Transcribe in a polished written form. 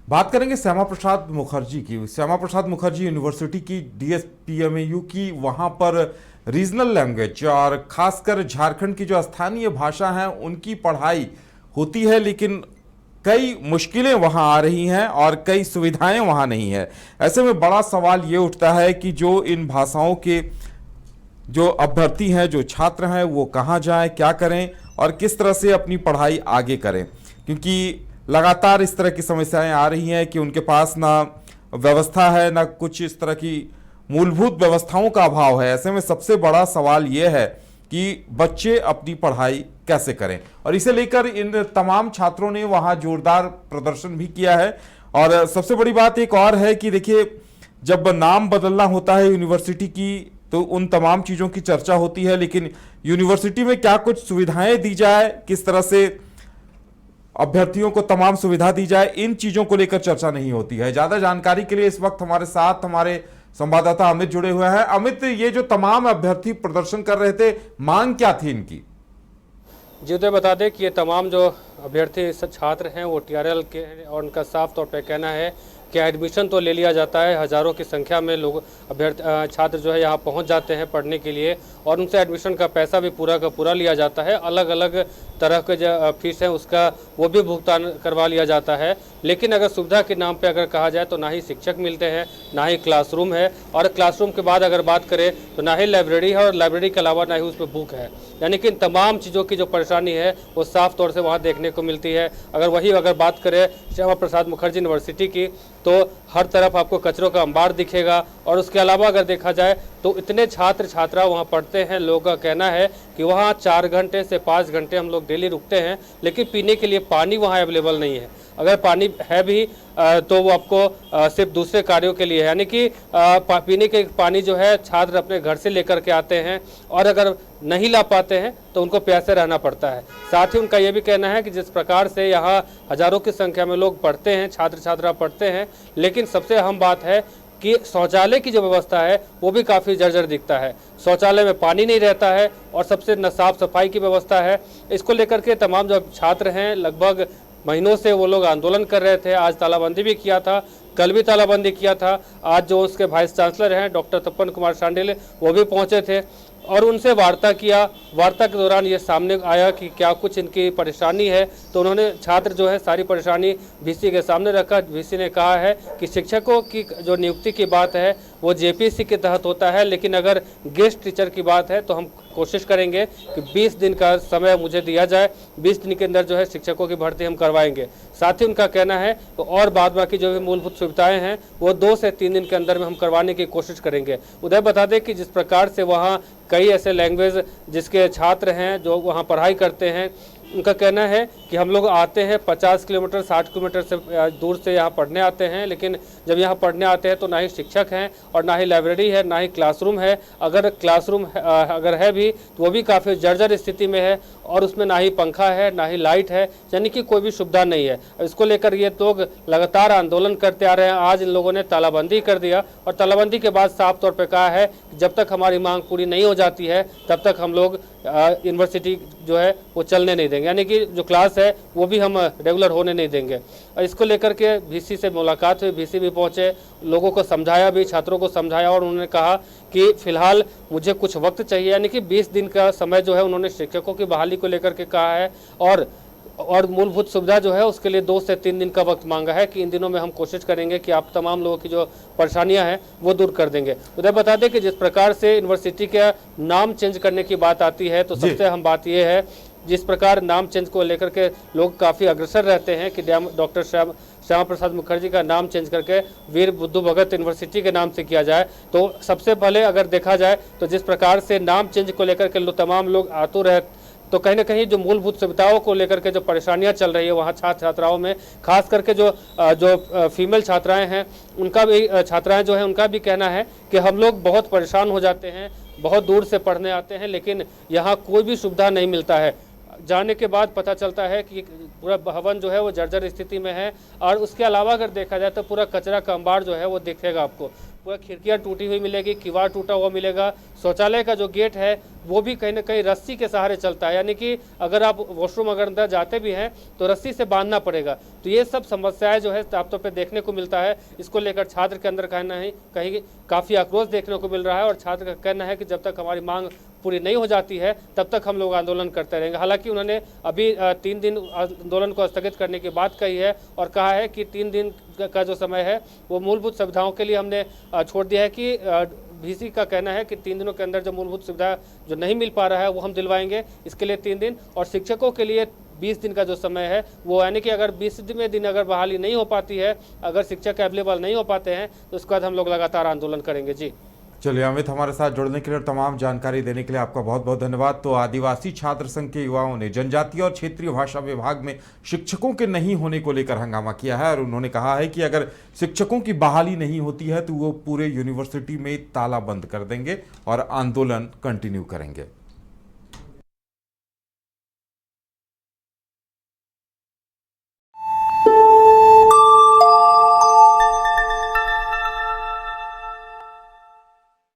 बात करेंगे श्यामा प्रसाद मुखर्जी की। श्यामा प्रसाद मुखर्जी यूनिवर्सिटी की डीएसपीएमयू की, वहां पर रीजनल लैंग्वेज और खासकर झारखंड की जो स्थानीय भाषा है उनकी पढ़ाई होती है, लेकिन कई मुश्किलें वहां आ रही हैं और कई सुविधाएं वहां नहीं है। ऐसे में बड़ा सवाल ये उठता है कि जो इन भाषाओं के जो अभ्यर्थी हैं, जो छात्र हैं, वो कहाँ जाएं, क्या करें और किस तरह से अपनी पढ़ाई आगे करें, क्योंकि लगातार इस तरह की समस्याएं आ रही हैं कि उनके पास ना व्यवस्था है, ना कुछ इस तरह की मूलभूत व्यवस्थाओं का अभाव है। ऐसे में सबसे बड़ा सवाल यह है कि बच्चे अपनी पढ़ाई कैसे करें, और इसे लेकर इन तमाम छात्रों ने वहां जोरदार प्रदर्शन भी किया है। और सबसे बड़ी बात एक और है कि देखिए, जब नाम बदलना होता है यूनिवर्सिटी की तो उन तमाम चीज़ों की चर्चा होती है, लेकिन यूनिवर्सिटी में क्या कुछ सुविधाएं दी जाए, किस तरह से अभ्यर्थियों को तमाम सुविधा दी जाए, इन चीज़ों को लेकर चर्चा नहीं होती है। ज़्यादा जानकारी के लिए इस वक्त हमारे साथ हमारे संवाददाता अमित जुड़े हुए हैं। अमित, ये जो तमाम अभ्यर्थी प्रदर्शन कर रहे थे, मांग क्या थी इनकी? जी उदय, बता दें कि ये तमाम जो अभ्यर्थी छात्र हैं वो टीआरएल के हैं और उनका साफ तौर पर कहना है कि एडमिशन तो ले लिया जाता है, हज़ारों की संख्या में लोग अभ्यर्थी छात्र जो है यहाँ पहुँच जाते हैं पढ़ने के लिए और उनसे एडमिशन का पैसा भी पूरा का पूरा लिया जाता है। अलग अलग तरह के जो फीस है उसका वो भी भुगतान करवा लिया जाता है। लेकिन अगर सुविधा के नाम पे अगर कहा जाए तो ना ही शिक्षक मिलते हैं, ना ही क्लासरूम है, और क्लासरूम के बाद अगर बात करें तो ना ही लाइब्रेरी है और लाइब्रेरी के अलावा ना ही उसमें बुक है। यानी कि इन तमाम चीज़ों की जो परेशानी है वो साफ तौर से वहाँ देखने को मिलती है। अगर बात करें श्यामा प्रसाद मुखर्जी यूनिवर्सिटी की तो हर तरफ आपको कचरों का अंबार दिखेगा, और उसके अलावा अगर देखा जाए तो इतने छात्र छात्रा वहाँ पढ़ते हैं। लोगों का कहना है कि वहाँ 4 घंटे से 5 घंटे हम लोग डेली रुकते हैं, लेकिन पीने के लिए पानी वहाँ अवेलेबल नहीं है। अगर पानी है भी तो वो आपको सिर्फ दूसरे कार्यों के लिए है, यानी कि पीने के पानी जो है छात्र अपने घर से लेकर के आते हैं और अगर नहीं ला पाते हैं तो उनको प्यासे रहना पड़ता है। साथ ही उनका ये भी कहना है कि जिस प्रकार से यहाँ हज़ारों की संख्या में लोग पढ़ते हैं, छात्र छात्रा पढ़ते हैं, लेकिन सबसे अहम बात है कि शौचालय की जो व्यवस्था है वो भी काफ़ी जर्जर दिखता है। शौचालय में पानी नहीं रहता है और सबसे न साफ सफाई की व्यवस्था है। इसको लेकर के तमाम जो छात्र हैं लगभग महीनों से वो लोग आंदोलन कर रहे थे। आज तालाबंदी भी किया था, कल भी तालाबंदी किया था। आज जो उसके वाइस चांसलर हैं डॉक्टर तपन कुमार शांडिल, वो भी पहुंचे थे और उनसे वार्ता किया। वार्ता के दौरान ये सामने आया कि क्या कुछ इनकी परेशानी है, तो उन्होंने छात्र जो है सारी परेशानी वीसी के सामने रखा। वीसी ने कहा है कि शिक्षकों की जो नियुक्ति की बात है वो जेपीसी के तहत होता है, लेकिन अगर गेस्ट टीचर की बात है तो हम कोशिश करेंगे कि 20 दिन का समय मुझे दिया जाए, 20 दिन के अंदर जो है शिक्षकों की भर्ती हम करवाएंगे। साथ ही उनका कहना है तो और बाद बाकी जो भी मूलभूत सुविधाएं हैं वो 2 से 3 दिन के अंदर में हम करवाने की कोशिश करेंगे। उदय, बता दें कि जिस प्रकार से वहाँ कई ऐसे लैंग्वेज जिसके छात्र हैं जो वहाँ पढ़ाई करते हैं, उनका कहना है कि हम लोग आते हैं 50 किलोमीटर 60 किलोमीटर से दूर से यहाँ पढ़ने आते हैं, लेकिन जब यहाँ पढ़ने आते हैं तो ना ही शिक्षक हैं और ना ही लाइब्रेरी है, ना ही क्लासरूम है। अगर क्लासरूम अगर है भी तो वो भी काफ़ी जर्जर स्थिति में है और उसमें ना ही पंखा है, ना ही लाइट है, यानी कि कोई भी सुविधा नहीं है। इसको लेकर ये लोग लगातार आंदोलन करते आ रहे हैं। आज इन लोगों ने तालाबंदी कर दिया और तालाबंदी के बाद साफ तौर पर कहा है कि जब तक हमारी मांग पूरी नहीं हो जाती है तब तक हम लोग यूनिवर्सिटी जो है वो चलने नहीं देंगे, यानी कि जो क्लास है वो भी हम रेगुलर होने नहीं देंगे। और इसको लेकर के वीसी से मुलाकात हुई, वीसी भी पहुंचे, लोगों को समझाया भी, छात्रों को समझाया और उन्होंने कहा कि फिलहाल मुझे कुछ वक्त चाहिए, यानी कि 20 दिन का समय जो है उन्होंने शिक्षकों की बहाली को लेकर के कहा है और मूलभूत सुविधा जो है उसके लिए 2 से 3 दिन का वक्त मांगा है कि इन दिनों में हम कोशिश करेंगे कि आप तमाम लोगों की जो परेशानियां हैं वो दूर कर देंगे। उधर बता दें कि जिस प्रकार से यूनिवर्सिटी का नाम चेंज करने की बात आती है तो सबसे अहम बात यह है, जिस प्रकार नाम चेंज को लेकर के लोग काफ़ी अग्रसर रहते हैं कि डॉक्टर श्यामा प्रसाद मुखर्जी का नाम चेंज करके वीर बुद्धू भगत यूनिवर्सिटी के नाम से किया जाए। तो सबसे पहले अगर देखा जाए तो जिस प्रकार से नाम चेंज को लेकर के तमाम लोग आतुर है, तो कहीं ना कहीं जो मूलभूत सुविधाओं को लेकर के जो परेशानियां चल रही है वहाँ छात्र छात्राओं में, खास करके जो फीमेल छात्राएं हैं उनका भी छात्राएं जो हैं उनका भी कहना है कि हम लोग बहुत परेशान हो जाते हैं, बहुत दूर से पढ़ने आते हैं, लेकिन यहाँ कोई भी सुविधा नहीं मिलता है। जाने के बाद पता चलता है कि पूरा भवन जो है वो जर्जर स्थिति में है और उसके अलावा अगर देखा जाए तो पूरा कचरा का अंबार जो है वो दिखेगा आपको। पूरा खिड़कियाँ टूटी हुई मिलेगी, किवाड़ टूटा हुआ मिलेगा। शौचालय का जो गेट है वो भी कहीं ना कहीं रस्सी के सहारे चलता है, यानी कि अगर आप वॉशरूम अगर अंदर जाते भी हैं तो रस्सी से बांधना पड़ेगा। तो ये सब समस्याएं जो है साफ तौर पे देखने को मिलता है। इसको लेकर छात्र के अंदर कहना है कहीं काफ़ी आक्रोश देखने को मिल रहा है और छात्र का कहना है कि जब तक हमारी मांग पूरी नहीं हो जाती है तब तक हम लोग आंदोलन करते रहेंगे। हालांकि उन्होंने अभी 3 दिन आंदोलन को स्थगित करने की बात कही है और कहा है कि 3 दिन का जो समय है वो मूलभूत सुविधाओं के लिए हमने छोड़ दिया है कि VC का कहना है कि 3 दिनों के अंदर जो मूलभूत सुविधा जो नहीं मिल पा रहा है वो हम दिलवाएंगे, इसके लिए 3 दिन। और शिक्षकों के लिए 20 दिन का जो समय है वो, यानी कि अगर 20वें दिन अगर बहाली नहीं हो पाती है, अगर शिक्षक अवेलेबल नहीं हो पाते हैं तो उसके बाद हम लोग लगातार आंदोलन करेंगे। जी चलिए अमित, हमारे साथ जुड़ने के लिए और तमाम जानकारी देने के लिए आपका बहुत बहुत धन्यवाद। तो आदिवासी छात्र संघ के युवाओं ने जनजातीय और क्षेत्रीय भाषा विभाग में शिक्षकों के नहीं होने को लेकर हंगामा किया है और उन्होंने कहा है कि अगर शिक्षकों की बहाली नहीं होती है तो वो पूरे यूनिवर्सिटी में ताला बंद कर देंगे और आंदोलन कंटिन्यू करेंगे।